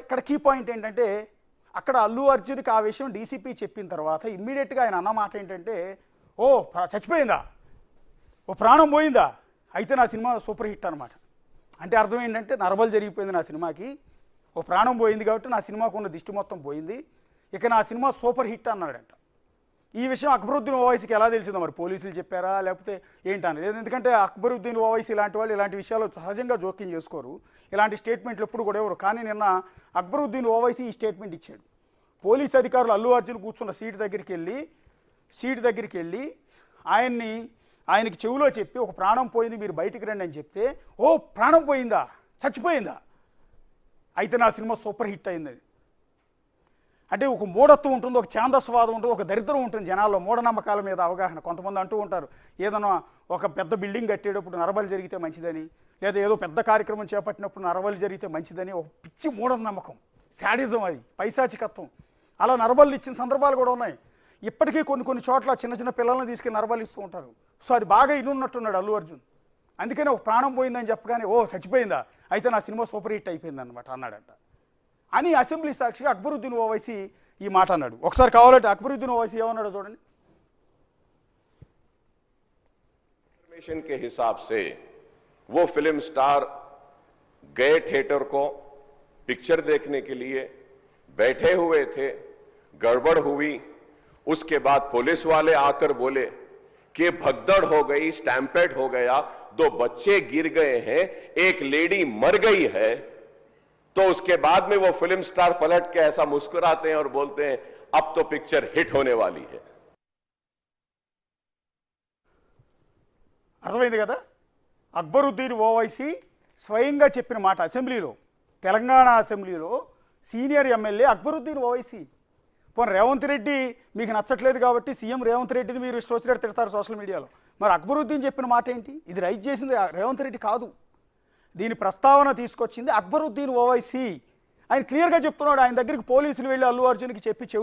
ఇక్కడ key point ఏంటంటే అక్కడ అల్లు అర్జున్కి ఆ విషయం డీసీపీ చెప్పిన తర్వాత ఇమ్మీడియట్గా ఆయన అన్న మాట ఏంటంటే, ఓ చచ్చిపోయిందా, ఓ ప్రాణం పోయిందా, అయితే నా సినిమా సూపర్ హిట్ అనమాట. అంటే అర్థం ఏంటంటే నరబలి జరిగిపోయింది నా సినిమాకి, ఓ ప్రాణం పోయింది కాబట్టి నా సినిమాకు ఉన్న దిష్టి మొత్తం పోయింది, ఇక నా సినిమా సూపర్ హిట్ అన్నాడంట. ఈ విషయం అక్బరుద్దీన్ ఓవైసీకి ఎలా తెలిసిందో మరి, పోలీసులు చెప్పారా లేకపోతే ఏంటని. ఎందుకంటే అక్బరుద్దీన్ ఓవైసీ ఇలాంటి వాళ్ళు ఇలాంటి విషయాలు సహజంగా జోక్యం చేసుకోరు, ఇలాంటి స్టేట్మెంట్లు ఎప్పుడు కూడా ఎవరు. కానీ నిన్న అక్బరుద్దీన్ ఓవైసీ ఈ స్టేట్మెంట్ ఇచ్చాడు. పోలీస్ అధికారులు అల్లు అర్జున్ కూర్చున్న సీటు దగ్గరికి వెళ్ళి ఆయనకి చెవిలో చెప్పి ఒక ప్రాణం పోయింది మీరు బయటికి రండి అని చెప్తే, ఓ ప్రాణం పోయిందా, చచ్చిపోయిందా, అయితే నా సినిమా సూపర్ హిట్ అయింది. అంటే ఒక మూఢత్వం ఉంటుంది, ఒక ఛాందస్వాదం ఉంటుంది, ఒక దరిద్రం ఉంటుంది జనాల్లో, మూఢనమ్మకాల మీద అవగాహన. కొంతమంది అంటూ ఉంటారు ఏదైనా ఒక పెద్ద బిల్డింగ్ కట్టేటప్పుడు నరబలి జరిగితే మంచిదని, లేదా ఏదో పెద్ద కార్యక్రమం చేపట్టినప్పుడు నరబలి జరిగితే మంచిదని ఒక పిచ్చి మూఢనమ్మకం, శాడిజం, అది పైశాచికత్వం. అలా నరబలు ఇచ్చిన సందర్భాలు కూడా ఉన్నాయి. ఇప్పటికీ కొన్ని చోట్ల చిన్న పిల్లల్ని తీసుకెళ్ళి నరబలు ఇస్తూ ఉంటారు. సో అది బాగా ఇనున్నట్టున్నాడు అల్లు అర్జున్. అందుకనే ఒక ప్రాణం పోయిందని చెప్పగానే, ఓ చచ్చిపోయిందా, అయితే నా సినిమా సూపర్ హిట్ అయిపోయింది అనమాట అన్నాడంట. అని అసెంబ్లీ సాక్షిగా అక్బరుద్దీన్ ఓవైసీ ఈ మాట అన్నాడు. ఒకసారి కావాలంటే అక్బరుద్దీన్ ఓవైసీ ఏమన్నాడో చూడండి. इन्फॉर्मेशन के हिसाब से वो फिल्म स्टार गए थिएटर को पिक्चर देखने के लिए, बैठे हुए थे, गड़बड़ हुई, उसके बाद पुलिस वाले आकर बोले कि भगदड़ हो गई, स्टैम्पेड हो गया, 2 बच्चे गिर गए हैं, एक लेडी मर गई है। तो उसके बाद में वो फिल्म स्टार पलट के ऐसा मुस्कुराते हैं और बोलते हैं अब तो पिक्चर हिट होने वाली है। అర్థమైంది కదా, అక్బరుద్దీన్ ఓవైసీ స్వయంగా చెప్పిన మాట అసెంబ్లీలో, తెలంగాణ అసెంబ్లీలో సీనియర్ ఎమ్మెల్యే అక్బరుద్దీన్ ఓవైసీ. పోనీ రేవంత్ రెడ్డి మీకు నచ్చట్లేదు కాబట్టి సీఎం రేవంత్ రెడ్డిని మీరు ఇష్టం వచ్చినట్టు తిడతారు సోషల్ మీడియాలో, మరి అక్బరుద్దీన్ చెప్పిన మాట ఏంటి? ఇది రైజ్ చేసింది రేవంత్ రెడ్డి కాదు, దీని ప్రస్తావన తీసుకొచ్చింది అక్బరుద్దీన్ ఓవైసీ. ఆయన క్లియర్గా చెప్తున్నాడు, ఆయన దగ్గరికి పోలీసులు వెళ్ళి అల్లు అర్జున్కి చెప్పి చెవులు